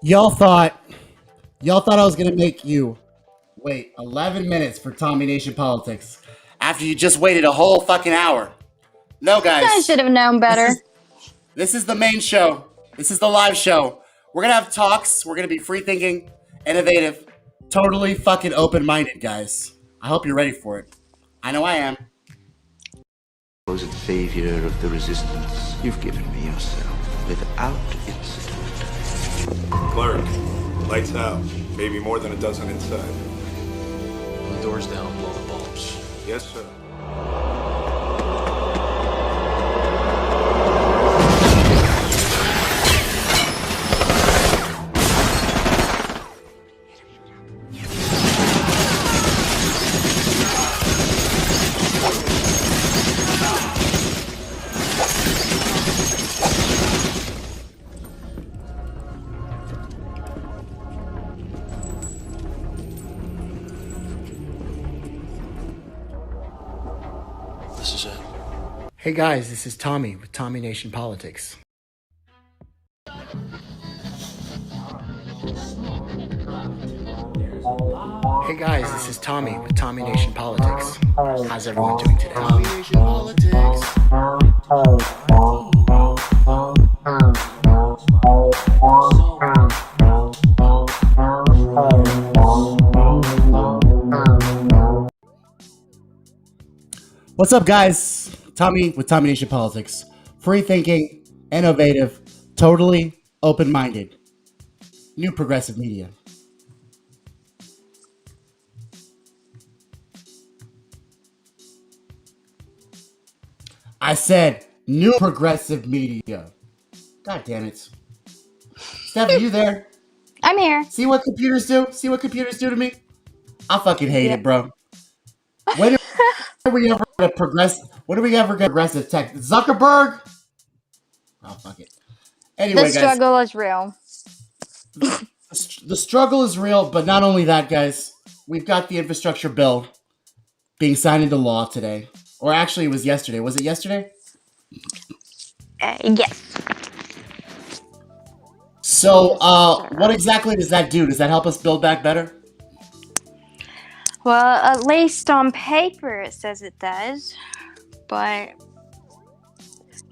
Y'all thought I was gonna make you wait 11 minutes for Tommy Nation Politics after you just waited a whole fucking hour. No, guys. I should have known better. This is the main show. This is the live show. We're gonna have talks. We're gonna be free thinking, innovative, totally fucking open-minded, guys. I hope you're ready for it. I know I am. Was the savior of the resistance. You've given me yourself without incident. Clerk, lights out. Maybe more than a dozen inside. The doors down, blow the bulbs. Yes, sir. This is it. Hey guys, this is Tommy with Tommy Nation Politics. Hey guys, this is Tommy with Tommy Nation Politics. How's everyone doing today? Tommy Nation Politics. What's up, guys? Tommy with Tommy Nation Politics. Free thinking, innovative, totally open-minded. New progressive media. I said new progressive media. God damn it. Steph, are you there? I'm here. See what computers do? See what computers do to me? I fucking hate it, bro. When are we ever gonna progress? When are we ever gonna progressive tech? Zuckerberg? Oh, fuck it. Anyway, The struggle is real. The struggle is real, but not only that, guys. We've got the infrastructure bill being signed into law today. Or actually, it was yesterday. Was it yesterday? Yes. So, what exactly does that do? Does that help us build back better? Well, at least on paper it says it does, but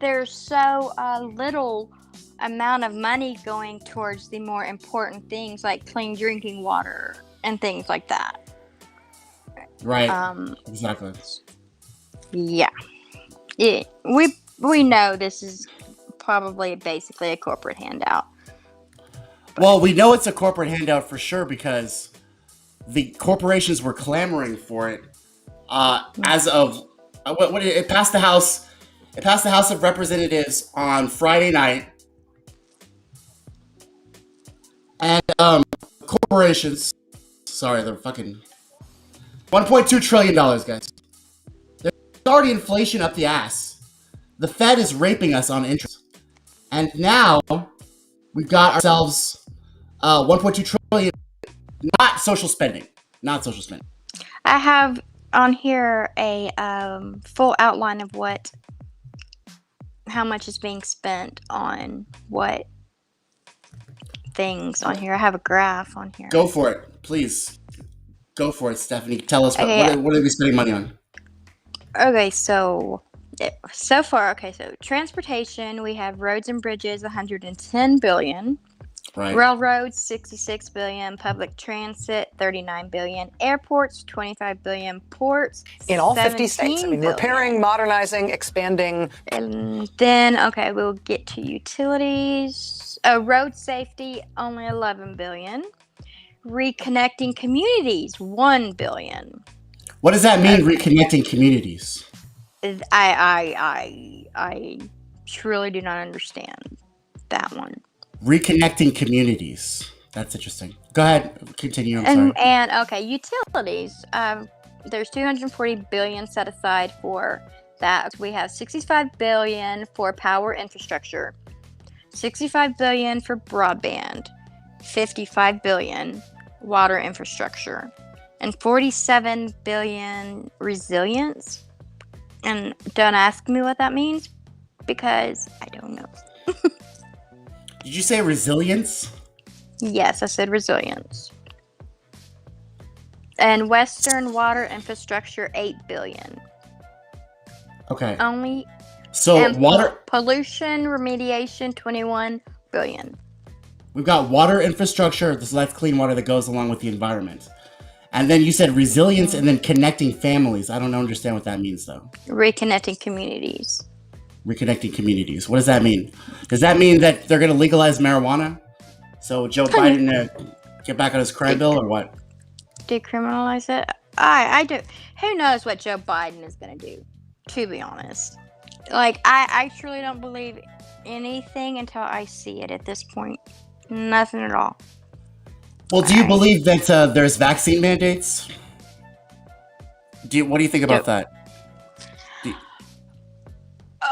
there's so little amount of money going towards the more important things like clean drinking water and things like that. Right. Exactly. Yeah. We know this is probably basically a corporate handout. Well, we know it's a corporate handout for sure because the corporations were clamoring for it as of it passed the House. It passed the House of Representatives on Friday night, and corporations. Sorry, they're fucking $1.2 trillion, guys. There's already inflation up the ass. The Fed is raping us on interest, and now we've got ourselves 1.2 trillion. Not social spending. Not social spending. I have on here a full outline of how much is being spent on what things on here. I have a graph on here. Go for it, please. Go for it, Stephanie. Tell us what are we spending money on? Okay, so far, so transportation, we have roads and bridges, 110 billion. Right. Railroads, 66 billion. Public transit, 39 billion. Airports, 25 billion. Ports, in all 50 states. I mean, billion. Repairing, modernizing, expanding. And then, we'll get to utilities. Road safety, only 11 billion. Reconnecting communities, 1 billion. What does that mean, reconnecting communities? I truly do not understand that one. Reconnecting communities. That's interesting. Go ahead. Continue. I'm sorry. And utilities. There's 240 billion set aside for that. We have 65 billion for power infrastructure, 65 billion for broadband, 55 billion water infrastructure, and 47 billion resilience. And don't ask me what that means because I don't know. Did you say resilience? Yes, I said resilience. And Western water infrastructure, 8 billion. Okay. Only. So And water. pollution remediation, 21 billion. We've got water infrastructure. This life clean water that goes along with the environment. And then you said resilience and then connecting families. I don't understand what that means, though. Reconnecting communities. Reconnecting communities. What does that mean? Does that mean that they're going to legalize marijuana? So Joe Biden get back on his crime bill or what? Decriminalize it? I do. Who knows what Joe Biden is going to do, to be honest. Like, I truly don't believe anything until I see it at this point. Nothing at all. Well, do you believe that there's vaccine mandates? What do you think about that?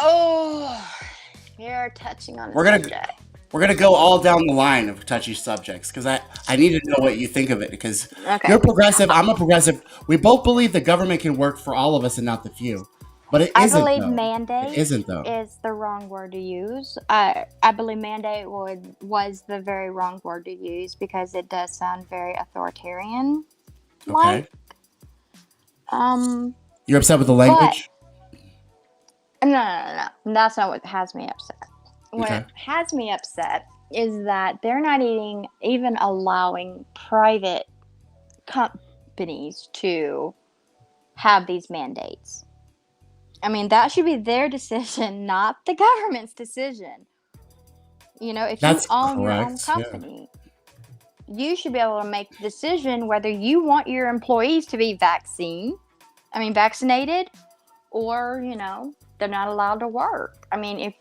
Oh, you're touching on We're subject. We're gonna go all down the line of touchy subjects because I need to know what you think of it because you're progressive, I'm a progressive. We both believe the government can work for all of us and not the few, but it isn't. I believe though. mandate it isn't though. Is the wrong word to use. I believe mandate was the very wrong word to use because it does sound very authoritarian. Okay. Like, you're upset with the language? No. That's not what has me upset. What has me upset is that they're not even allowing private companies to have these mandates. I mean, that should be their decision, not the government's decision. You know, if you own your own company, you should be able to make the decision whether you want your employees to be vaccinated, or, you know, they're not allowed to work. I mean,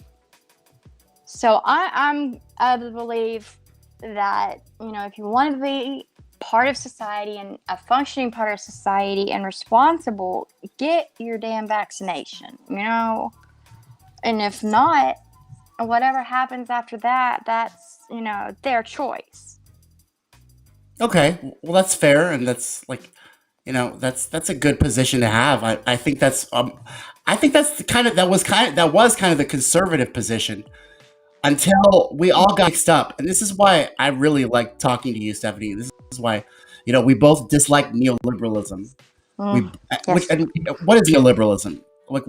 I'm of the belief that, you know, if you want to be part of society and a functioning part of society and responsible, get your damn vaccination, you know? And if not, whatever happens after that, that's, you know, their choice. Okay, well, that's fair, and that's like, you know, that's a good position to have. I think that's that was kind of the conservative position until we all got mixed up. And this is why I really like talking to you, Stephanie. This is why, you know, we both dislike neoliberalism. What is neoliberalism? Like,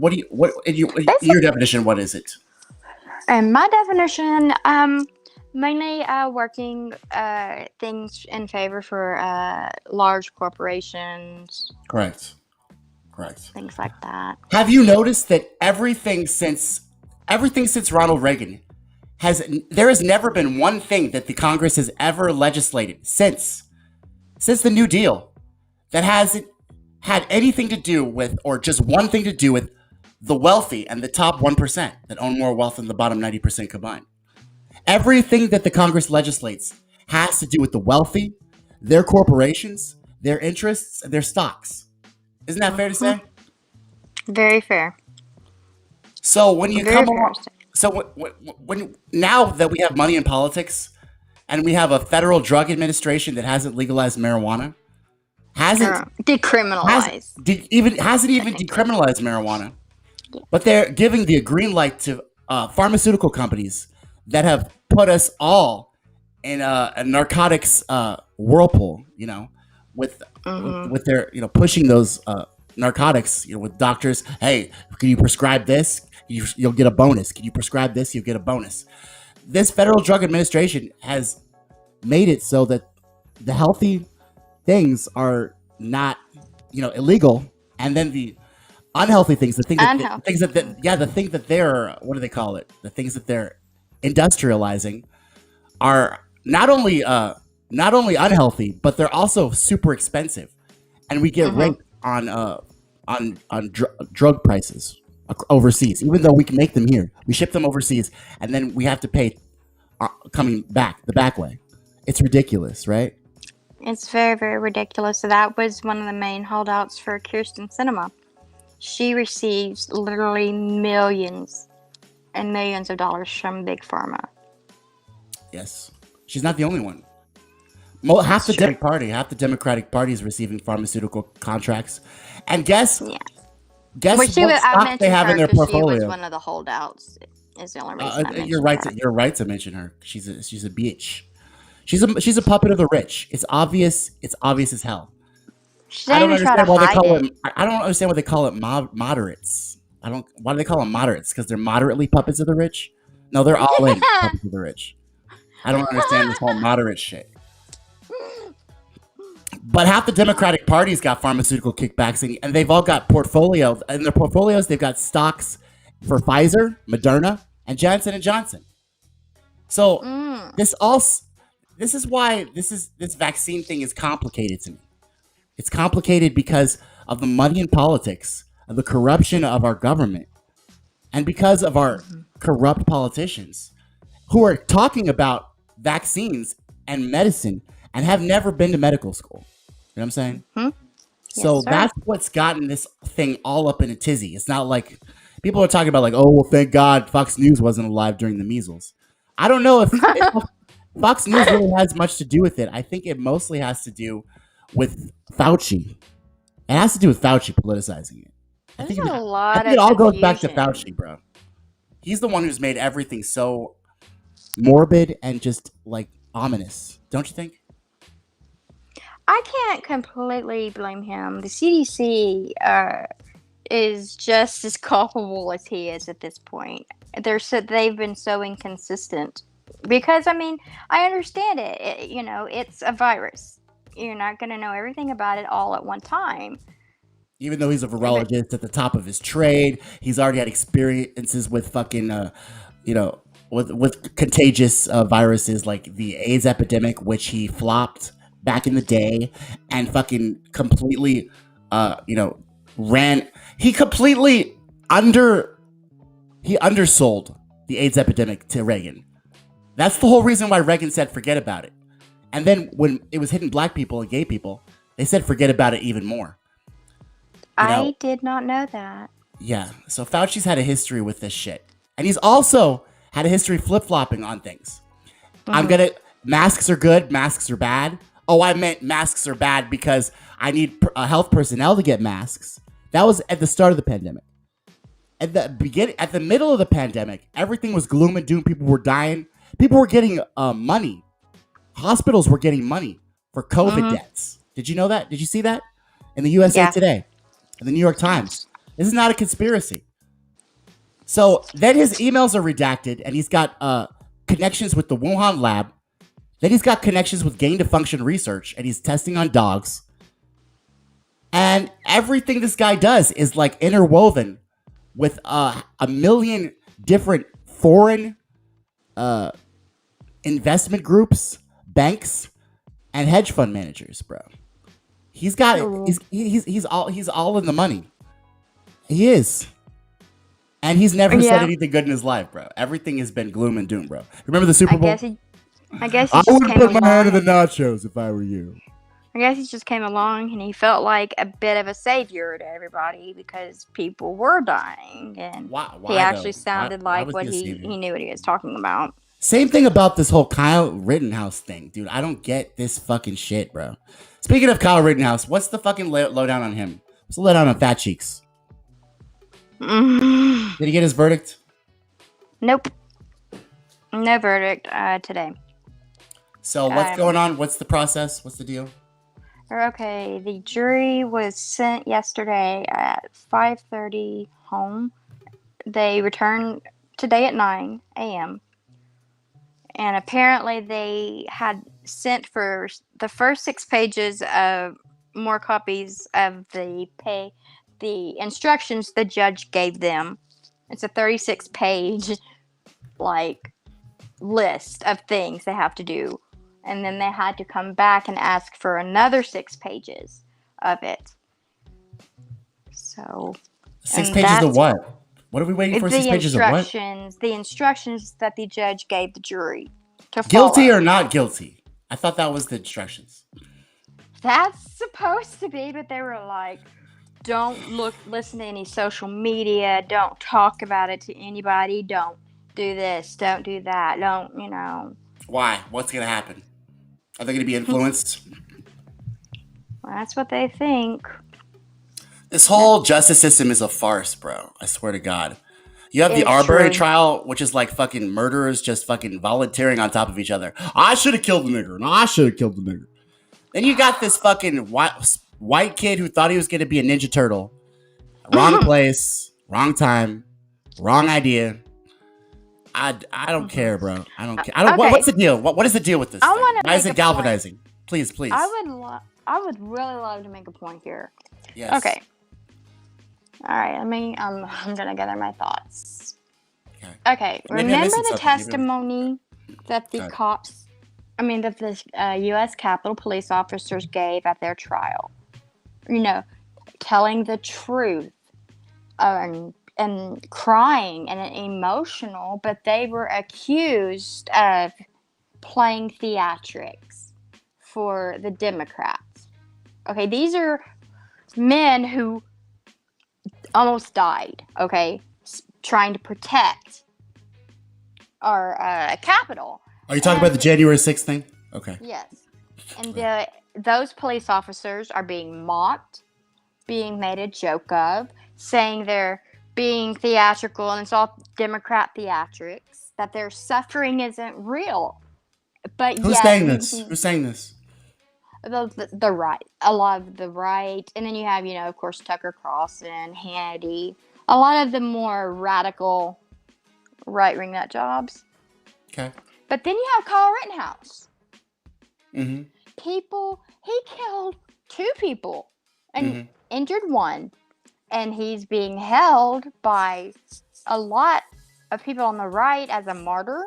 your definition? What is it? And my definition, mainly working things in favor for large corporations. Correct. Things like that. Have you noticed that everything since Ronald Reagan there has never been one thing that the Congress has ever legislated since the New Deal that hasn't had anything to do with, or just one thing to do with, the wealthy and the top 1% that own more wealth than the bottom 90% combined. Everything that the Congress legislates has to do with the wealthy, their corporations, their interests, and their stocks. Isn't that fair to say? Very fair. So when you when now that we have money in politics, and we have a federal drug administration that hasn't legalized marijuana, hasn't even decriminalized marijuana, but they're giving the green light to pharmaceutical companies that have put us all in a narcotics whirlpool, you know, with their, you know, pushing those narcotics, you know, with doctors. Hey, can you prescribe this? You'll get a bonus. Can you prescribe this? You'll get a bonus. This Federal Drug Administration has made it so that the healthy things are not, you know, illegal, and then the unhealthy things, the things that they're, what do they call it? The things that they're industrializing are not only unhealthy, but they're also super expensive, and we get raped on drug prices overseas. Even though we can make them here, we ship them overseas, and then we have to pay coming back the back way. It's ridiculous, right? It's very, very ridiculous. So that was one of the main holdouts for Kirsten Sinema. She receives literally millions and millions of dollars from Big Pharma. Yes. She's not the only one. Half the Democratic Party is receiving pharmaceutical contracts. And guess what stock they have in their portfolio. She was one of the holdouts. Is the only reason I you're right to mention her. She's a bitch. She's a puppet of the rich. It's obvious. It's obvious as hell. She didn't even try to why they hide call it. them. I don't understand why they call it moderates. I don't. Why do they call them moderates? Because they're moderately puppets of the rich. No, they're all in puppets of the rich. I don't understand this whole moderate shit. But half the Democratic Party's got pharmaceutical kickbacks, and they've all got portfolios. In their portfolios, they've got stocks for Pfizer, Moderna, and Johnson and Johnson. So this is why this vaccine thing is complicated to me. It's complicated because of the money in politics, of the corruption of our government, and because of our corrupt politicians who are talking about vaccines and medicine and have never been to medical school. You know what I'm saying? So Yes, sir. that's what's gotten this thing all up in a tizzy. It's not like people are talking about like, oh, well, thank God Fox News wasn't alive during the measles. I don't know if Fox News really has much to do with it. I think it mostly has to do with Fauci. It has to do with Fauci politicizing it. I There's think a it, lot I think it of all goes back to confusion. Fauci, bro. He's the one who's made everything so morbid and just like ominous. Don't you think? I can't completely blame him. The CDC is just as culpable as he is at this point. They've been so inconsistent because I mean I understand it. It's a virus. You're not going to know everything about it all at one time. Even though he's a But virologist at the top of his trade, he's already had experiences with fucking, with contagious viruses like the AIDS epidemic, which he flopped back in the day, and fucking completely, ran. He completely undersold the AIDS epidemic to Reagan. That's the whole reason why Reagan said forget about it. And then when it was hitting black people and gay people, they said forget about it even more. I did not know that. Yeah, so Fauci's had a history with this shit. And he's also had a history flip-flopping on things. Masks are good, masks are bad. Oh, I meant masks are bad because I need health personnel to get masks. That was at the start of the pandemic. At the middle of the pandemic, everything was gloom and doom. People were dying. People were getting money. Hospitals were getting money for COVID deaths. Did you know that? Did you see that? In the USA Today, in the New York Times. This is not a conspiracy. So then his emails are redacted, and he's got connections with the Wuhan lab. Then he's got connections with gain-to-function research, and he's testing on dogs. And everything this guy does is like interwoven with a million different foreign investment groups, banks, and hedge fund managers, bro. He's got he's all in the money. He is. And he's never said anything good in his life, bro. Everything has been gloom and doom, bro. Remember the Super Bowl? I guess he I just wouldn't came put my hand in the along. nachos if I were you. I guess he just came along and he felt like a bit of a savior to everybody because people were dying, and Why he actually though? sounded Why like was what he a he savior? knew what he was talking about. Same thing about this whole Kyle Rittenhouse thing, dude. I don't get this fucking shit, bro. Speaking of Kyle Rittenhouse, what's the fucking lowdown on him? What's the lowdown on Fat Cheeks? Did he get his verdict? Nope. No verdict today. So what's going on? What's the process? What's the deal? Okay, the jury was sent yesterday at 5:30 home. They returned today at 9 a.m. And apparently they had sent for the first 6 pages of more copies of the instructions the judge gave them. It's a 36-page list of things they have to do. And then they had to come back and ask for another 6 pages of it. So 6 pages of what? What are we waiting for? 6 pages of what? The instructions that the judge gave the jury to Guilty follow. or not guilty? I thought that was the instructions. That's supposed to be, but they were like, don't listen to any social media, don't talk about it to anybody, don't do this, don't do that, don't. Why? What's going to happen? Are they going to be influenced? Well, that's what they think. This whole justice system is a farce, bro. I swear to God. You have the It's Arbery true. trial, which is like fucking murderers just fucking volunteering on top of each other. I should have killed the nigger. No, I should have killed the nigger. Then you got this fucking white kid who thought he was going to be a Ninja Turtle. Wrong place, wrong time, wrong idea. I don't care, bro. I don't care. Okay. What's the deal? What is the deal with this? I thing? wanna Why is make it a galvanizing? Please. I would really love to make a point here. Yes. Okay. All right. I'm gonna gather my thoughts. Okay. Maybe I'm Remember missing the something. Maybe I'm- testimony that the that the U.S. Capitol police officers gave at their trial. You know, telling the truth, and crying and emotional, but they were accused of playing theatrics for the Democrats. Okay, these are men who almost died, okay, trying to protect our Capitol. Are you talking about the January 6th thing? Okay. Yes. And those police officers are being mocked, being made a joke of, saying they're being theatrical and it's all Democrat theatrics, that their suffering isn't real. But Who's saying this? Who's saying this? The right. A lot of the right. And then you have, of course, Tucker Carlson, Hannity, a lot of the more radical right-wing nut jobs. Okay. But then you have Kyle Rittenhouse. Mm-hmm. He killed 2 people and injured 1. And he's being held by a lot of people on the right as a martyr,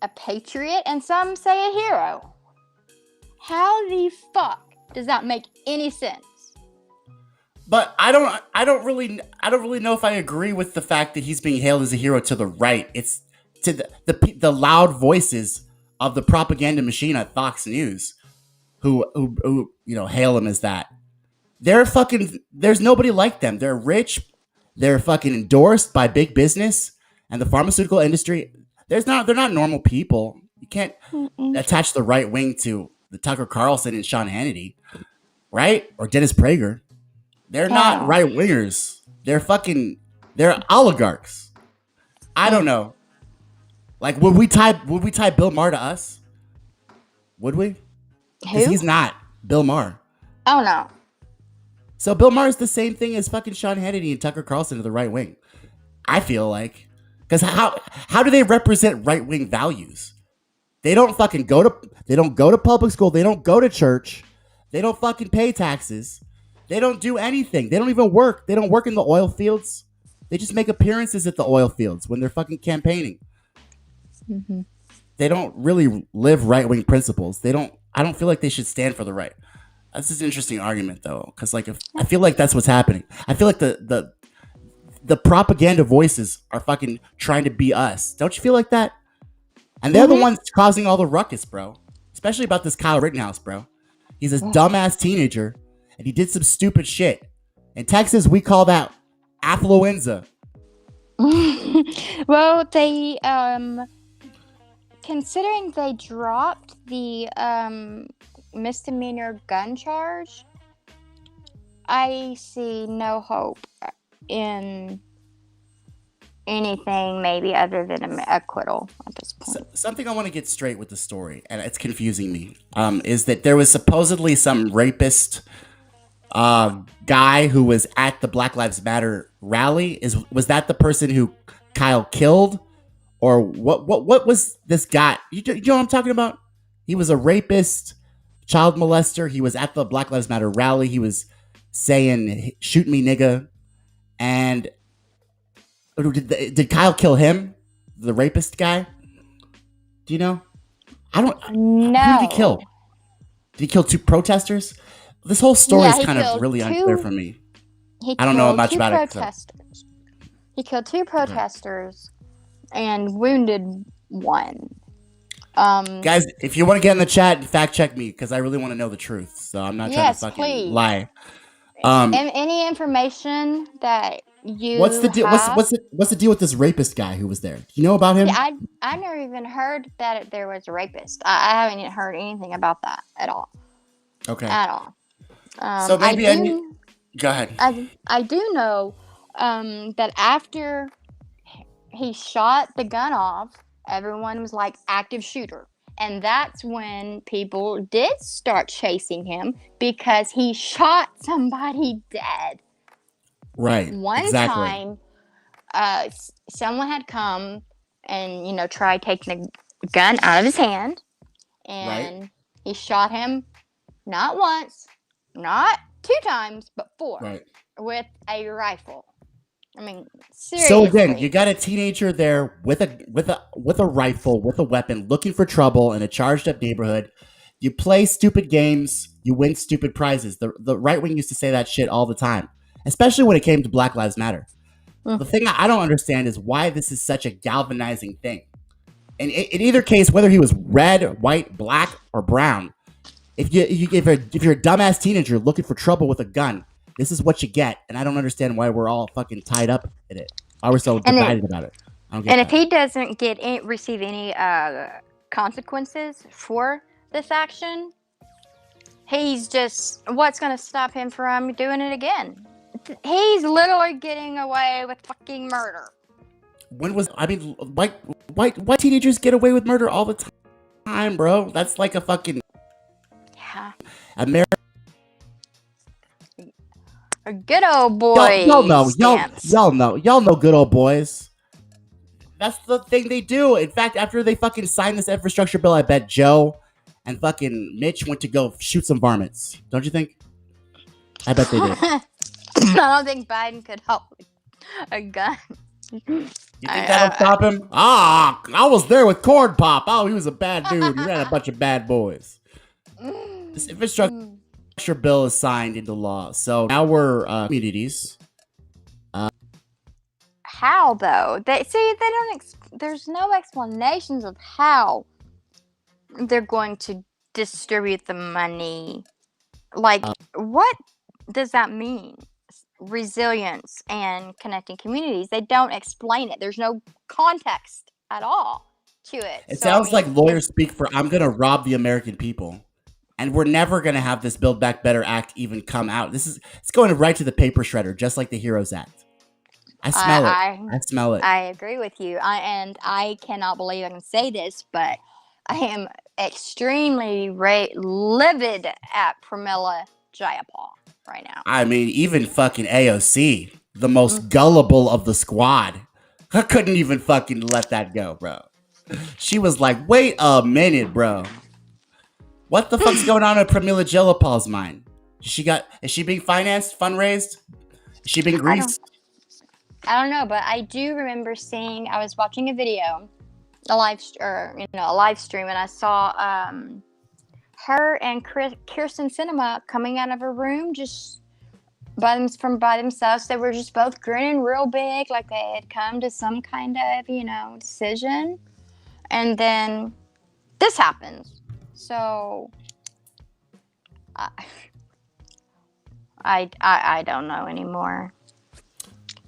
a patriot, and some say a hero. How the fuck does that make any sense? But I don't really know if I agree with the fact that he's being hailed as a hero to the right. It's to the loud voices of the propaganda machine at Fox News who hail him as that. There's nobody like them. They're rich. They're fucking endorsed by big business and the pharmaceutical industry. They're not normal people. You can't attach the right wing to the Tucker Carlson and Sean Hannity, right? Or Dennis Prager. They're not right wingers. They're oligarchs. I don't know. Like, would we tie Bill Maher to us? Would we? Because he's not Bill Maher. Oh no. So Bill Maher is the same thing as fucking Sean Hannity and Tucker Carlson to the right wing. I feel like, because how do they represent right wing values? They don't go to public school. They don't go to church. They don't fucking pay taxes. They don't do anything. They don't even work. They don't work in the oil fields. They just make appearances at the oil fields when they're fucking campaigning. Mm-hmm. They don't really live right wing principles. I don't feel like they should stand for the right. That's just an interesting argument, though, because I feel like that's what's happening. I feel like the propaganda voices are fucking trying to be us. Don't you feel like that? And they're the ones causing all the ruckus, bro. Especially about this Kyle Rittenhouse, bro. He's this dumbass teenager, and he did some stupid shit. In Texas, we call that affluenza. Well, they considering they dropped the misdemeanor gun charge, I see no hope in anything maybe other than an acquittal at this point. Something I want to get straight with the story, and it's confusing me, is that there was supposedly some rapist guy who was at the Black Lives Matter rally. Was that the person who Kyle killed? Or what was this guy? You know what I'm talking about? He was a rapist, child molester. He was at the Black Lives Matter rally. He was saying, "Shoot me, nigga." And did Kyle kill him? The rapist guy? Do you know? I don't know. Who did he kill? Did he kill 2 protesters? This whole story is kind of really unclear for me. I don't know much about it. So. He killed 2 protesters and wounded 1. Guys, if you want to get in the chat, fact check me because I really want to know the truth. So I'm not trying to fucking lie. And any information that you what's the deal? have, What's the deal with this rapist guy who was there? Do you know about him? Yeah, I never even heard that there was a rapist. I haven't even heard anything about that at all. Okay. At all. So maybe go ahead. I do know that after he shot the gun off, everyone was like, active shooter. And that's when people did start chasing him because he shot somebody dead. Right. One exactly. time, someone had come and, tried taking the gun out of his hand. And he shot him not once, not 2 times, but 4 Right. with a rifle. I mean, seriously. So again, you got a teenager there with a rifle, with a weapon, looking for trouble in a charged up neighborhood. You play stupid games, you win stupid prizes. The right wing used to say that shit all the time, especially when it came to Black Lives Matter. The thing I don't understand is why this is such a galvanizing thing. And in either case, whether he was red, white, black, or brown, if you're a dumbass teenager looking for trouble with a gun, this is what you get. And I don't understand why we're all fucking tied up in it. Why we're so divided about it. I don't get and that. if he doesn't receive any consequences for this action, he's just, what's going to stop him from doing it again? He's literally getting away with fucking murder. White teenagers get away with murder all the time, bro. That's like a fucking American. A good old boy. Y'all know good old boys. That's the thing they do. In fact, after they fucking signed this infrastructure bill, I bet Joe and fucking Mitch went to go shoot some varmints. Don't you think? I bet they did. I don't think Biden could hold a gun. You think that'll stop him? I was there with Corn Pop. Oh, he was a bad dude. He ran a bunch of bad boys. This infrastructure bill is signed into law. So now we're communities. How though? They don't. There's no explanations of how they're going to distribute the money. Like, what does that mean? Resilience and connecting communities. They don't explain it. There's no context at all to it. It sounds like lawyers speak for I'm going to rob the American people. And we're never going to have this Build Back Better Act even come out. It's going right to the paper shredder, just like the HEROES Act. I smell it. I agree with you. I cannot believe I can say this, but I am extremely livid at Pramila Jayapal right now. I mean, even fucking AOC, the most gullible of the squad, I couldn't even fucking let that go, bro. She was like, wait a minute, bro. What the fuck's going on in Pramila Jayapal's mind? Is she being financed, fundraised? Is she being greased? I don't know, but I do remember I was watching a video, a live stream, and I saw her and Kirsten Sinema coming out of a room just by themselves. They were just both grinning real big, like they had come to some kind of, decision. And then this happens. So I don't know anymore.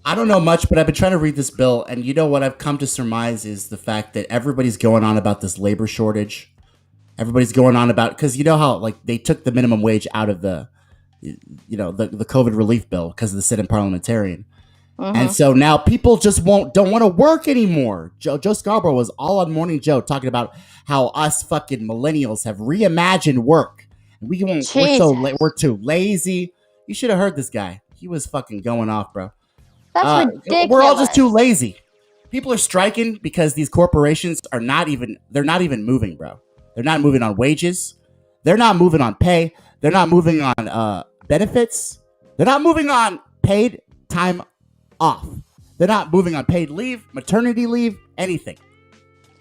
I don't know much, but I've been trying to read this bill, and you know what I've come to surmise is the fact that everybody's going on about this labor shortage. Everybody's going on about, because you know how like they took the minimum wage out of the COVID relief bill because of the sit-in parliamentarian. And so now people just don't want to work anymore. Joe Scarborough was all on Morning Joe talking about how us fucking millennials have reimagined work. And we're too lazy. You should have heard this guy. He was fucking going off, bro. That's ridiculous. We're all just too lazy. People are striking because these corporations they're not even moving, bro. They're not moving on wages. They're not moving on pay. They're not moving on benefits. They're not moving on paid time off. They're not moving on paid leave, maternity leave, anything.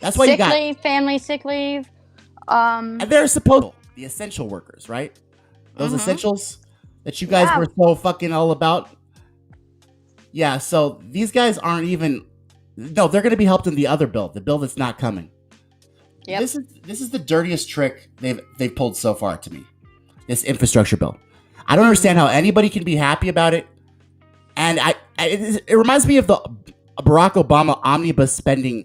That's why you got sick leave, family sick leave. And they're the essential workers, right? Those essentials that you guys were so fucking all about. Yeah, so these guys aren't even. No, they're going to be helped in the other bill, the bill that's not coming. Yep. This is the dirtiest trick they've pulled so far to me. This infrastructure bill. I don't understand how anybody can be happy about it. And it reminds me of the Barack Obama omnibus spending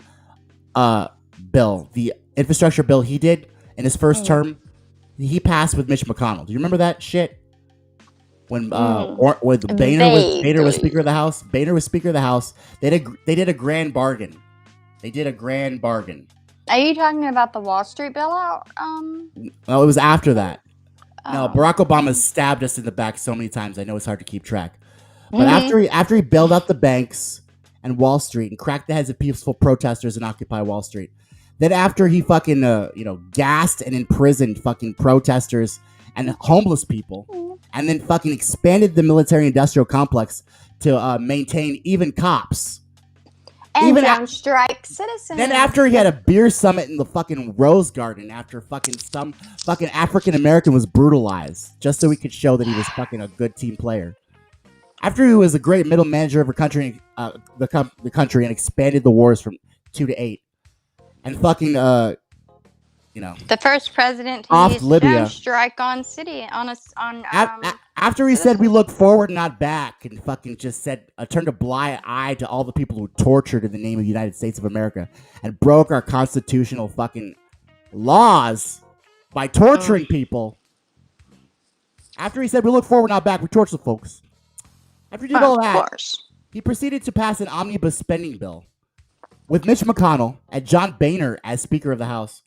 bill, the infrastructure bill he did in his first term. He passed with Mitch McConnell. Do you remember that shit? when Boehner was Speaker of the House. Boehner was Speaker of the House. They did a grand bargain. Are you talking about the Wall Street bailout? No, it was after that. Oh. No, Barack Obama stabbed us in the back so many times. I know it's hard to keep track. But after he bailed out the banks and Wall Street and cracked the heads of peaceful protesters in Occupy Wall Street, then after he fucking gassed and imprisoned fucking protesters and homeless people, and then fucking expanded the military-industrial complex to maintain even cops. And even strike citizens. Then after he had a beer summit in the fucking Rose Garden after fucking some fucking African American was brutalized just so he could show that he was fucking a good team player. After he was a great middle manager of the country and expanded the wars from 2 to 8, and fucking the first president to use Libya strike on after he said we look forward not back, and fucking just said turned a blind eye to all the people who tortured in the name of the United States of America and broke our constitutional fucking laws by torturing people. After he said we look forward not back, we torture the folks. After he did all that, he proceeded to pass an omnibus spending bill with Mitch McConnell and John Boehner as Speaker of the House.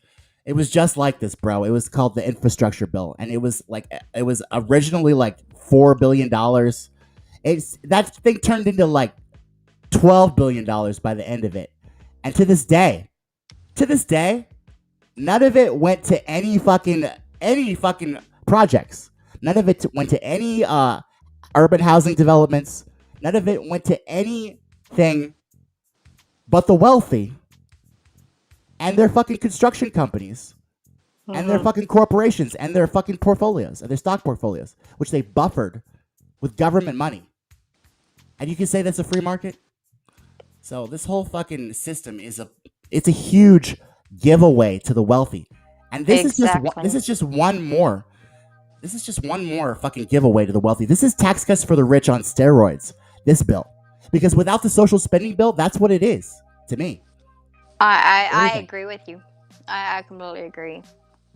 It was just like this, bro. It was called the infrastructure bill, and it was originally like $4 billion. That thing turned into like $12 billion by the end of it. And to this day, none of it went to any fucking projects. None of it went to any urban housing developments. None of it went to anything but the wealthy and their fucking construction companies and their fucking corporations and their fucking portfolios and their stock portfolios, which they buffered with government money. And you can say that's a free market? So this whole fucking system it's a huge giveaway to the wealthy. And this is just one more fucking giveaway to the wealthy. This is tax cuts for the rich on steroids, this bill. Because without the social spending bill, that's what it is to me. I agree with you. I completely agree.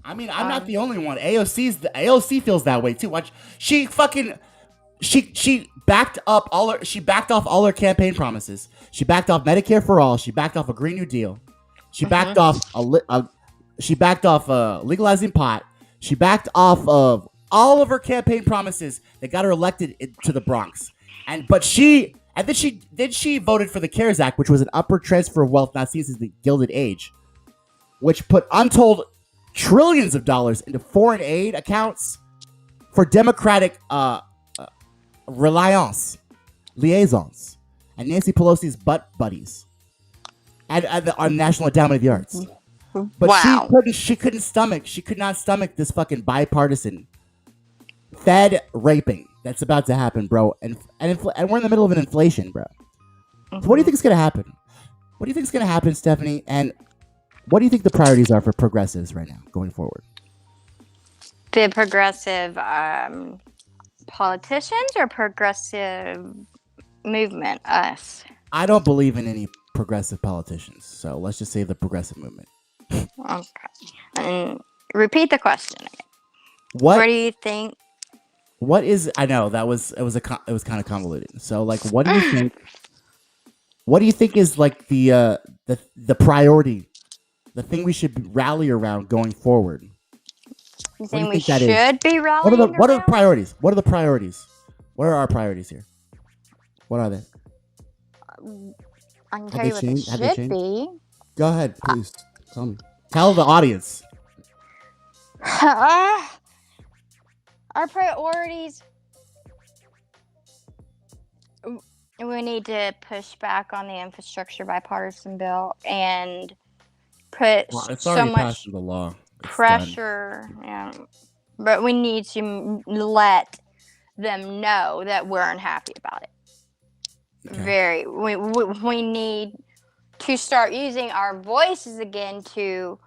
I mean, I'm not the only one. AOC feels that way too. Watch, she backed off all her campaign promises. She backed off Medicare for all. She backed off a Green New Deal. She backed off legalizing pot. She backed off of all of her campaign promises that got her elected to the Bronx. Then she voted for the CARES Act, which was an upward transfer of wealth not seen since the Gilded Age, which put untold trillions of dollars into foreign aid accounts for Democratic liaisons and Nancy Pelosi's butt buddies and our National Endowment of the Arts. But she could not stomach this fucking bipartisan Fed raping that's about to happen, bro. And we're in the middle of an inflation, bro. So what do you think is going to happen? What do you think is going to happen, Stephanie? And what do you think the priorities are for progressives right now, going forward? The progressive politicians or progressive movement? Us. I don't believe in any progressive politicians, so let's just say the progressive movement. Okay. And repeat the question again. What do you think? What is? I know it was kind of convoluted. So, like, what do you think? What do you think is like the priority, the thing we should rally around going forward? You think we should be rallying around? What are the priorities? What are the priorities? What are our priorities here? What are they? I can tell you what they should be. Go ahead, please. Tell me. Tell the audience. Our priorities. We need to push back on the infrastructure bipartisan bill and put so much the law. pressure. Yeah, but we need to let them know that we're unhappy about it. Okay. We need to start using our voices again to,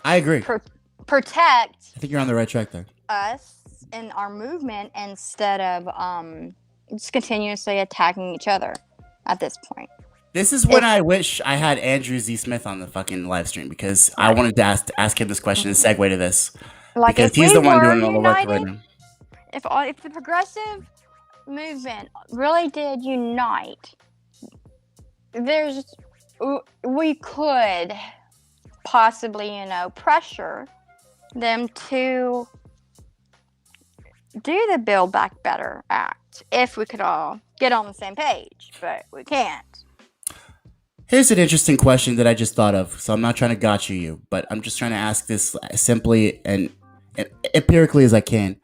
I agree. Protect. I think you're on the right track there. Us and our movement instead of just continuously attacking each other at this point. This is when I wish I had Andrew Z. Smith on the fucking live stream, because I wanted to ask him this question and segue to this. Like because if he's we the one were doing all the work right united, now. if the progressive movement really did unite, we could possibly, pressure them to do the Build Back Better Act if we could all get on the same page, but we can't. Here's an interesting question that I just thought of. So I'm not trying to gotcha you, but I'm just trying to ask this simply and empirically as I can.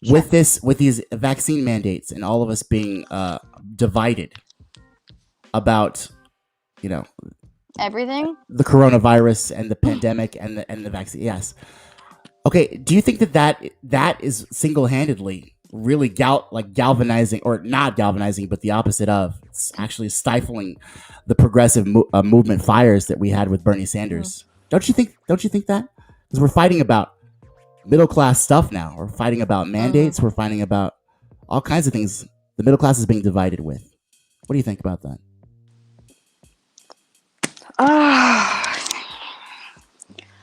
Sure. With these vaccine mandates and all of us being divided about, Everything? the coronavirus and the pandemic and the vaccine. Yes. Okay. Do you think that is single-handedly really galvanizing, or not galvanizing, but the opposite of, it's actually stifling the progressive movement fires that we had with Bernie Sanders? Don't you think that? Because we're fighting about middle class stuff now. We're fighting about mandates. We're fighting about all kinds of things the middle class is being divided with. What do you think about that?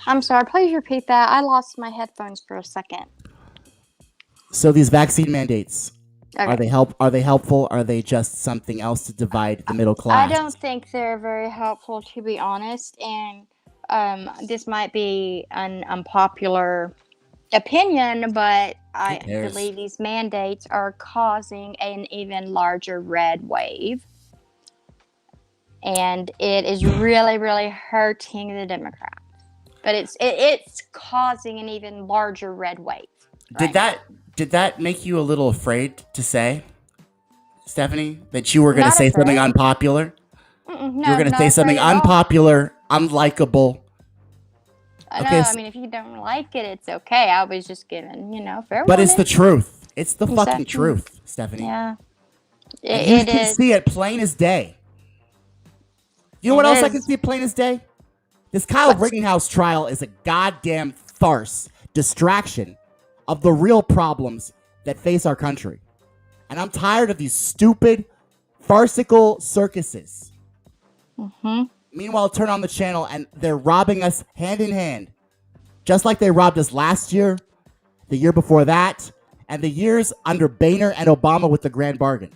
I'm sorry, please repeat that. I lost my headphones for a second. So these vaccine mandates, Okay. Are they helpful? Are they just something else to divide the middle class? I don't think they're very helpful, to be honest. And this might be an unpopular opinion, but I cares? believe these mandates are causing an even larger red wave. And it is really, really hurting the Democrats. But it's causing an even larger red wave. Did that make you a little afraid to say, Stephanie, that you were going to Not say afraid. something unpopular? No, You were going to not say something afraid at all. unpopular, unlikable. Okay, No, I mean, if you don't like it, it's okay. I was just giving, fair but it's the warning. truth. It's the fucking Exactly. truth, Stephanie. Yeah. And you It can is. see it plain as day. You know It what else I is. can see plain as day? This Kyle Rittenhouse trial is a goddamn farce, distraction of the real problems that face our country. And I'm tired of these stupid, farcical circuses. Meanwhile, turn on the channel and they're robbing us hand in hand. Just like they robbed us last year, the year before that, and the years under Boehner and Obama with the grand bargain.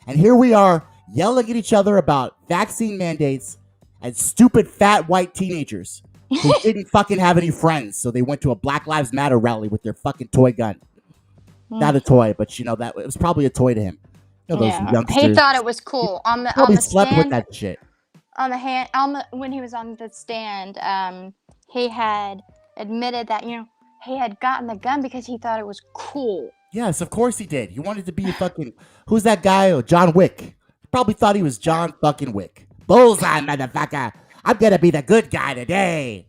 And here we are yelling at each other about vaccine mandates and stupid fat white teenagers who didn't fucking have any friends, so they went to a Black Lives Matter rally with their fucking toy gun. Not a toy, but that it was probably a toy to him. Those youngsters. He thought it was cool. On the Probably slept with stand, that shit. when he was on the stand, he had admitted that he had gotten the gun because he thought it was cool. Yes, of course he did. He wanted to be a fucking... Who's that guy? Oh, John Wick. He probably thought he was John fucking Wick. Bullseye, motherfucker. I'm gonna be the good guy today.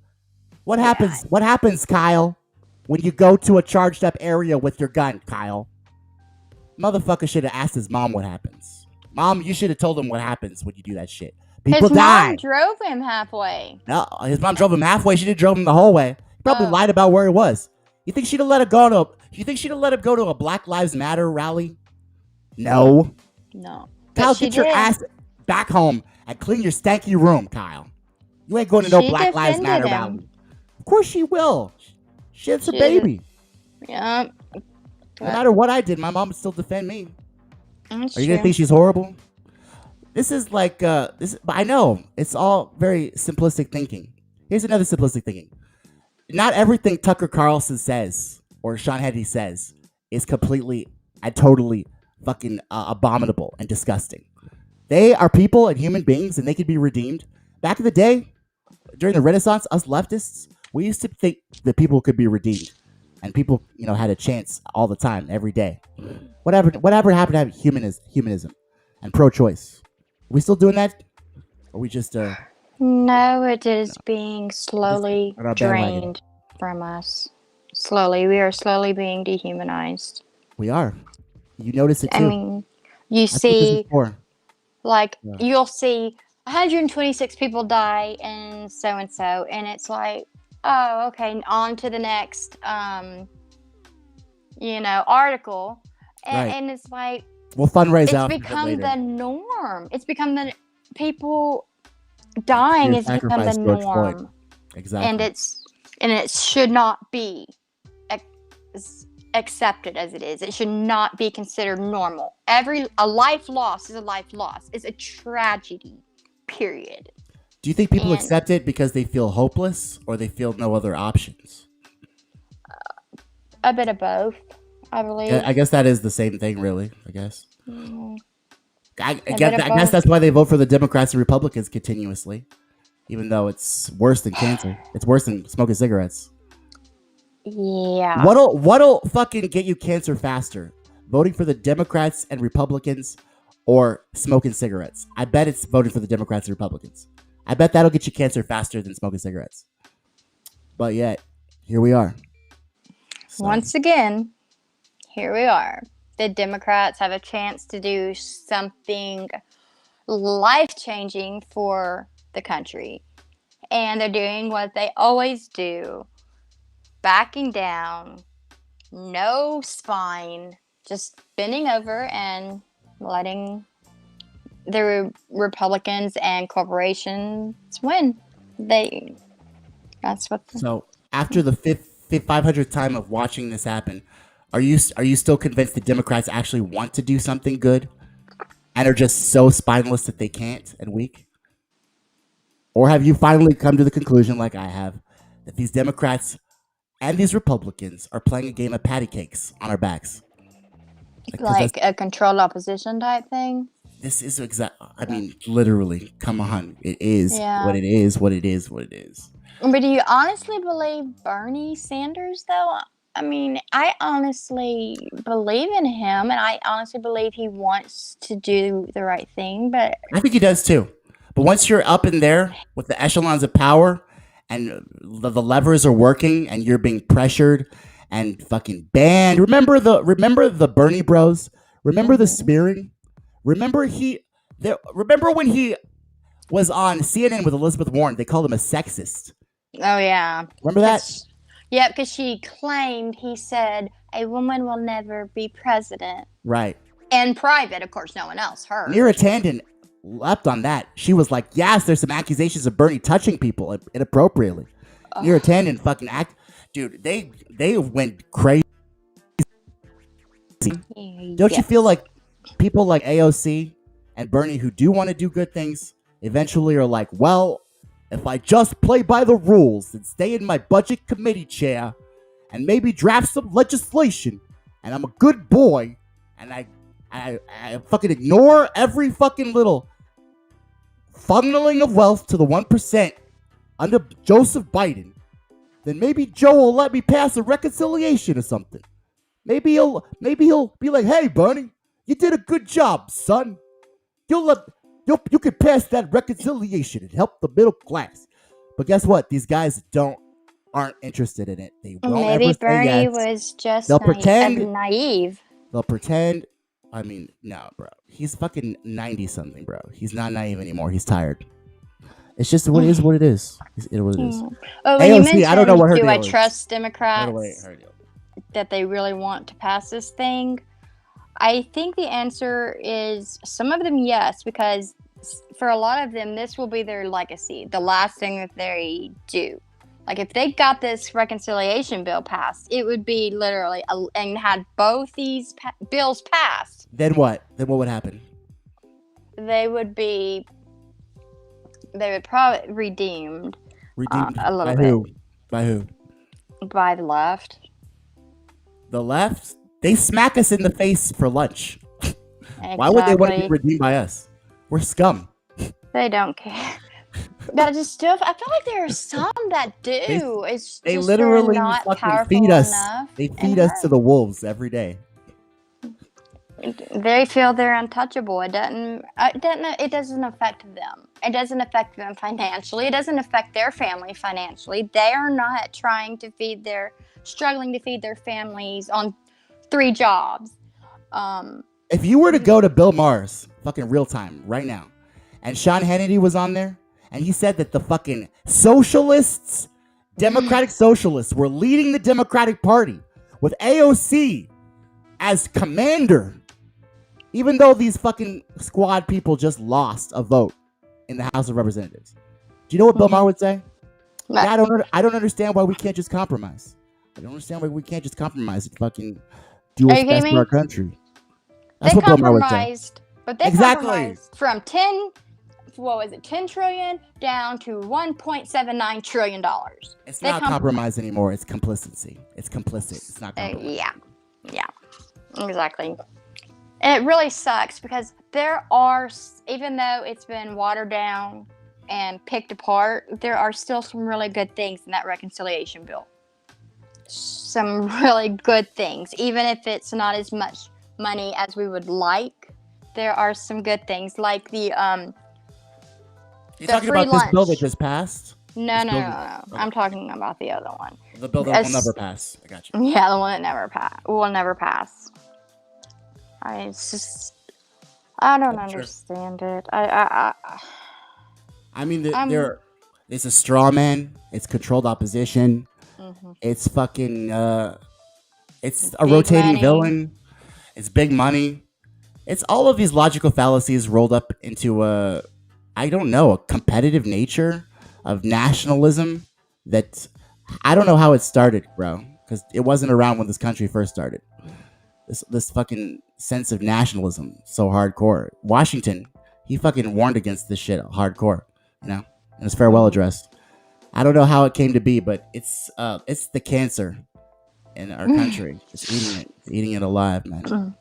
What happens? What happens, Kyle, when you go to a charged up area with your gun, Kyle? Motherfucker should have asked his mom what happens. Mom, you should have told him what happens when you do that shit. People His die. mom drove him halfway. No, his mom drove him halfway. She didn't drove him the whole way. He probably lied about where he was. You think she'd have let him go to? You think she'd have let him go to a Black Lives Matter rally? No. No. Kyle, But she get your did. ass back home and clean your stanky room, Kyle. You ain't going to no She Black Lives defended Matter him. rally. Of course she will. Shit's a She baby. Yeah. No matter what I did, my mom would still defend me. That's Are you gonna true. think she's horrible? This is like this. But I know it's all very simplistic thinking. Here's another simplistic thinking. Not everything Tucker Carlson says or Sean Hannity says is completely and totally fucking abominable and disgusting. They are people and human beings, and they could be redeemed. Back in the day, during the Renaissance, us leftists, we used to think that people could be redeemed, and people, had a chance all the time, every day. Whatever happened to have humanism and pro-choice? Are we still doing that? Or are we just No, it is being slowly on our bandwagon. drained from us. Slowly. We are slowly being dehumanized. we are? You notice it too. I mean, you That's what this is see, for. you'll see 126 people die and so, and it's like, oh, okay, on to the next, article. And, Right. and it's like, We'll fundraise it's out become later. the norm. It's become the people dying Your has become the sacrifice, George Floyd. norm. Exactly. And it should not be. accepted as it is. It should not be considered normal. A life loss is a life loss. It's a tragedy, period. Do you think people And- accept it because they feel hopeless or they feel no other options? A bit of both, I believe. I guess that is the same thing, really. I guess. I bit of guess both. that's why they vote for the Democrats and Republicans continuously, even though it's worse than cancer. It's worse than smoking cigarettes. Yeah. What'll fucking get you cancer faster? Voting for the Democrats and Republicans or smoking cigarettes? I bet it's voting for the Democrats and Republicans. I bet that'll get you cancer faster than smoking cigarettes. But yet, here we are. So, Once again, here we are. The Democrats have a chance to do something life-changing for the country. And they're doing what they always do. Backing down, no spine, just bending over and letting the Republicans and corporations win. That's what. So after the 500th time of watching this happen, are you still convinced the Democrats actually want to do something good, and are just so spineless that they can't and weak? Or have you finally come to the conclusion, like I have, that these Democrats and these Republicans are playing a game of patty cakes on our backs? 'Cause Like a controlled opposition type thing. this is I mean, literally, come on. It is Yeah. what it is, what it is, what it is. But do you honestly believe Bernie Sanders, though? I mean, I honestly believe in him, and I honestly believe he wants to do the right thing. But I think he does too. But once you're up in there with the echelons of power and the levers are working and you're being pressured and fucking banned. Remember the Bernie Bros? Remember the smearing? Remember when he was on CNN with Elizabeth Warren? They called him a sexist. oh yeah, Remember that? yeah, because she claimed he said a woman will never be president. Right. In private, of course, no one else heard. Neera Tanden leapt on that. She was like, yes, there's some accusations of Bernie touching people inappropriately. Neera Tanden fucking dude, they went crazy. Don't you feel like people like AOC and Bernie who do want to do good things eventually are like, well, if I just play by the rules and stay in my budget committee chair and maybe draft some legislation and I'm a good boy and I fucking ignore every fucking little funneling of wealth to the 1% under Joseph Biden, then maybe Joe will let me pass a reconciliation or something. Maybe he'll be like, hey, Bernie, you did a good job, son. You could pass that reconciliation and help the middle class. But guess what? These guys aren't interested in it. They won't Maybe ever say Bernie yes. was just They'll pretend. naive. They'll pretend. I mean, no, bro. He's fucking 90-something, bro. He's not naive anymore. He's tired. It's just what it is. What it is. It's what it is. Oh, when you AOC, mentioned, I don't know what her do I deal is. trust By Democrats the way, her deal. that they really want to pass this thing? I think the answer is some of them, yes, because for a lot of them, this will be their legacy, the last thing that they do. Like, if they got this reconciliation bill passed, it would be literally, and had both these bills passed, Then what? Then what would happen? they would probably redeemed Redeemed a little by bit. who? By who? by the left. The left? They smack us in the face for lunch. Why would they want to be Exactly. redeemed by us? We're scum. They don't care. That just still, I feel like there are some that do. It's They just literally they're not fucking powerful feed us. enough They and feed us to the wolves every day. they feel they're untouchable. It doesn't affect them. It doesn't affect them financially. It doesn't affect their family financially. They are not struggling to feed their families on 3 jobs. If you were to go to Bill Maher's fucking real time right now, and Sean Hannity was on there, and he said that the fucking socialists, Democratic socialists, were leading the Democratic Party with AOC as commander, even though these fucking squad people just lost a vote in the House of Representatives. Do you know what Bill Maher would say? But- Yeah, I don't understand why we can't just compromise. I don't understand why we can't just compromise and fucking do Are what's you best kidding for our me? country. That's They what Bill Maher would say. compromised, but they Exactly. compromised from 10 trillion down to 1.79 trillion dollars. It's not compromise anymore. It's complicity. It's complicit. It's not compromise. Yeah, exactly. And it really sucks because there are, even though it's been watered down and picked apart, there are still some really good things in that reconciliation bill. Some really good things, even if it's not as much money as we would like. There are some good things, like the You're talking about lunch. this bill that just passed? No. Okay. I'm talking about the other one. The bill that will never pass. I got you. Yeah, the one that will never pass. It's just, I don't understand it. I mean, it's a straw man. It's controlled opposition. Mm-hmm. It's fucking. It's a big rotating money. villain. It's big money. It's all of these logical fallacies rolled up into a competitive nature of nationalism that I don't know how it started, bro, because it wasn't around when this country first started. This fucking sense of nationalism so hardcore. Washington, he fucking warned against this shit hardcore, in his farewell address. I don't know how it came to be, but it's the cancer in our country. It's eating it alive, man.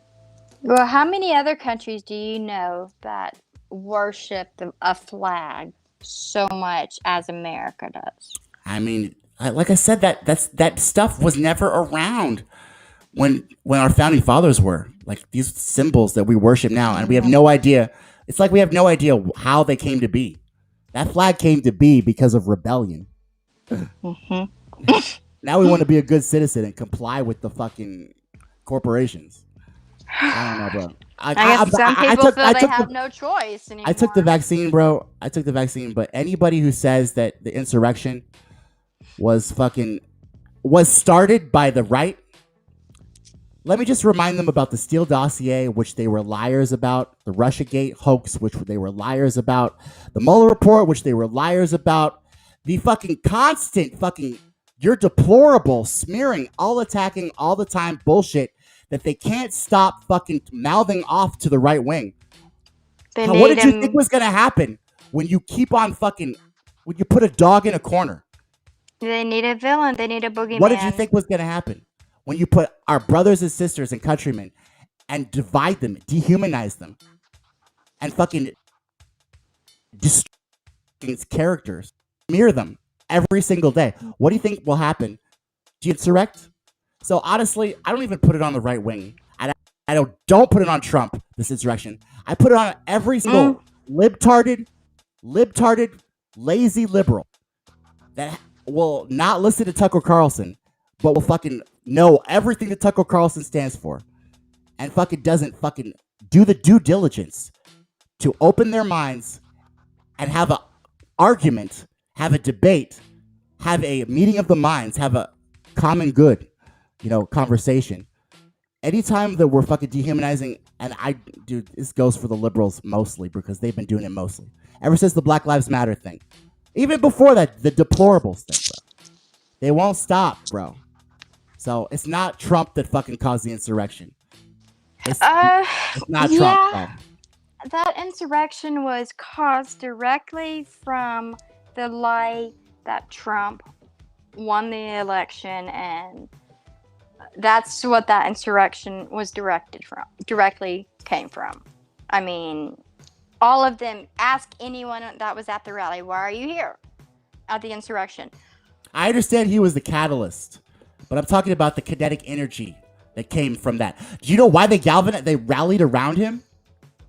Well, how many other countries do you know that worship a flag so much as America does? I mean, like I said, that stuff was never around when our founding fathers were. Like these symbols that we worship now, and we have no idea. It's like we have no idea how they came to be. That flag came to be because of rebellion. Mm-hmm. Now we want to be a good citizen and comply with the fucking corporations. I don't know, bro. I guess some people feel they have no choice anymore. I took the vaccine, bro. But anybody who says that the insurrection was started by the right, let me just remind them about the Steele dossier, which they were liars about, the Russiagate hoax, which they were liars about, the Mueller report, which they were liars about, the fucking constant fucking, you're deplorable, smearing, all attacking, all the time bullshit that they can't stop fucking mouthing off to the right wing. What did you think was going to happen when you keep on when you put a dog in a corner? They need a villain. They need a boogeyman. What did you think was going to happen when you put our brothers and sisters and countrymen and divide them, dehumanize them, and fucking destroy characters, smear them every single day? What do you think will happen? Do you insurrect? So honestly, I don't even put it on the right wing. I don't put it on Trump, this insurrection. I put it on every single libtarded, lazy liberal that will not listen to Tucker Carlson, but will fucking know everything that Tucker Carlson stands for, and fucking doesn't fucking do the due diligence to open their minds and have an argument, have a debate, have a meeting of the minds, have a common good, conversation. Anytime that we're fucking dehumanizing, and this goes for the liberals mostly because they've been doing it mostly ever since the Black Lives Matter thing. Even before that, the deplorables thing, bro. They won't stop, bro. So it's not Trump that fucking caused the insurrection. It's not Trump, bro. That insurrection was caused directly from the lie that Trump won the election, and that's what that insurrection was directly came from. I mean, all of them, ask anyone that was at the rally, why are you here at the insurrection? I understand he was the catalyst, but I'm talking about the kinetic energy that came from that. Do you know why they rallied around him?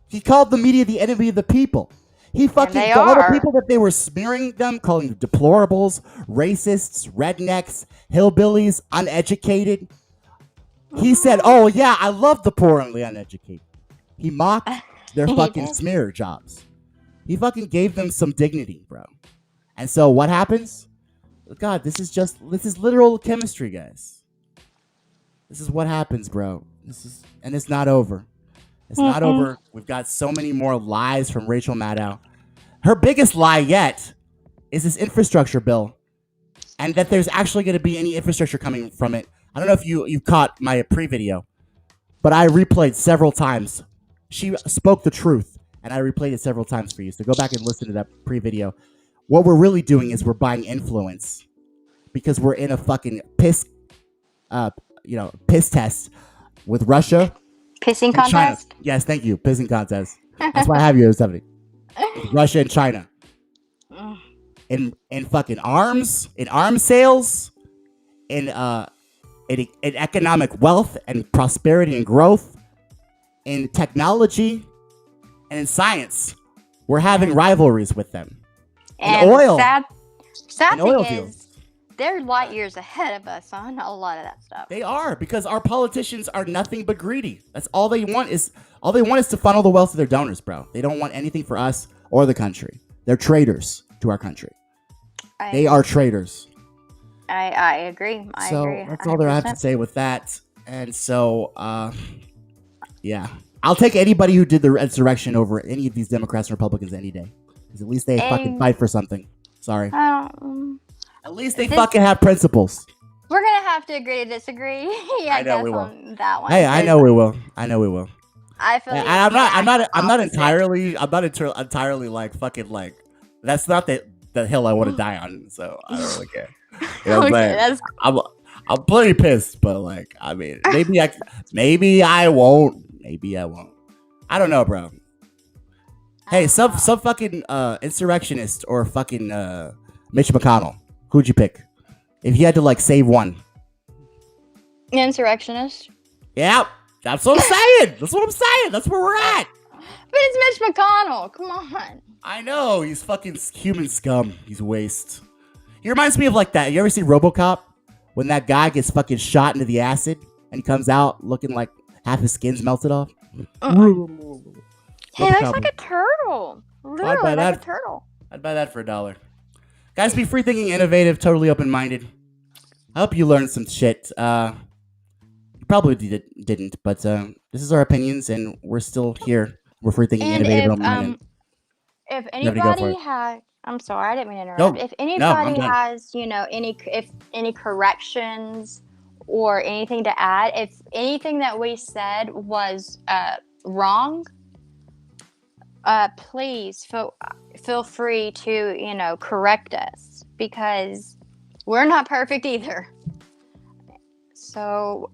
He called the media the enemy of the people. He fucking, all the people that they were smearing them, calling them deplorables, racists, rednecks, hillbillies, uneducated. He said, oh yeah, I love the poor and the uneducated. He mocked their fucking smear jobs. He fucking gave them some dignity, bro. And so what happens? God, this is literal chemistry, guys. This is what happens, bro. And it's not over. It's not over. We've got so many more lies from Rachel Maddow. Her biggest lie yet is this infrastructure bill and that there's actually going to be any infrastructure coming from it. I don't know if you caught my pre-video, but I replayed several times. She spoke the truth, and I replayed it several times for you. So go back and listen to that pre-video. What we're really doing is we're buying influence because we're in a fucking piss test with Russia. Pissing and China. contest? Yes, thank you. Pissing contest. That's why I have you, Stephanie. Russia and China. In fucking arms, in arms sales, in economic wealth and prosperity and growth, in technology, and in science. We're having rivalries with them. And oil. Sad And oil thing fields. is, they're light years ahead of us on a lot of that stuff. They are, because our politicians are nothing but greedy. That's all they want is to funnel the wealth to their donors, bro. They don't want anything for us or the country. They're traitors to our country. They are traitors. I agree. I agree. That's all there I have to say with that. And so, yeah. I'll take anybody who did the insurrection over any of these Democrats and Republicans any day. Because at least they fucking fight for something. Sorry. At least they fucking have principles. We're gonna have to agree to disagree. I know guess we will. on that one. Hey, I know we will. I feel. And I'm not entirely like fucking like. That's not the hill I want to die on. So I don't really care. You know what I'm saying? I'm pretty pissed, but like, I mean, maybe I won't. Maybe I won't. I don't know, bro. Hey, some fucking insurrectionist or fucking Mitch McConnell. Who'd you pick? If you had to like save one. Insurrectionist. Yeah, that's what I'm saying. That's what I'm saying. That's where we're at. But it's Mitch McConnell. Come on. I know. He's fucking human scum. He's waste. He reminds me of like that. You ever see RoboCop? When that guy gets fucking shot into the acid and he comes out looking like half his skin's melted off. He looks like a turtle. Literally like a turtle. I'd buy that for $1. Guys, be free thinking, innovative, totally open-minded. I hope you learned some shit. You probably didn't, but this is our opinions, and we're still here. We're free thinking, innovative, open-minded. If anybody had, I'm sorry, I didn't mean to interrupt. If anybody has, any corrections or anything to add, if anything that we said was wrong, please feel free to, correct us, because we're not perfect either. So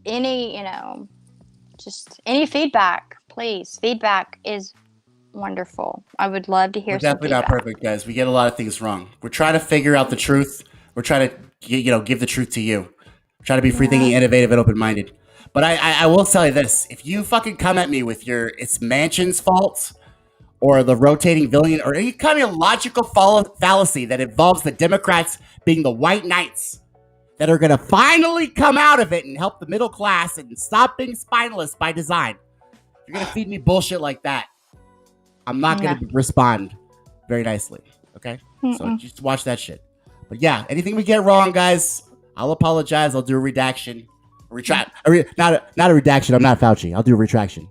just any feedback, please. Feedback is wonderful. I would love to hear We're some definitely feedback. not perfect, guys. We get a lot of things wrong. We're trying to figure out the truth. We're trying to, give the truth to you. We're trying to be free thinking, innovative, and open-minded. But I will tell you this. If you fucking come at me with it's Manchin's fault or the rotating villain or any kind of logical fallacy that involves the Democrats being the white knights that are going to finally come out of it and help the middle class and stop being spineless by design, you're going to feed me bullshit like that, I'm not going to respond very nicely, okay? So just watch that shit. But yeah, anything we get wrong, guys, I'll apologize. I'll do a redaction. Not a redaction. I'm not Fauci. I'll do a retraction.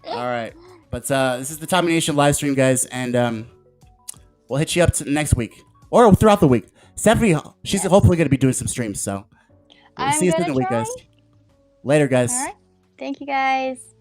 All right. But this is the Tommy Nation live stream, guys, and we'll hit you up next week or throughout the week. Stephanie, she's hopefully going to be doing some streams, so we'll see you in the week, guys. Later, guys. All right. Thank you, guys.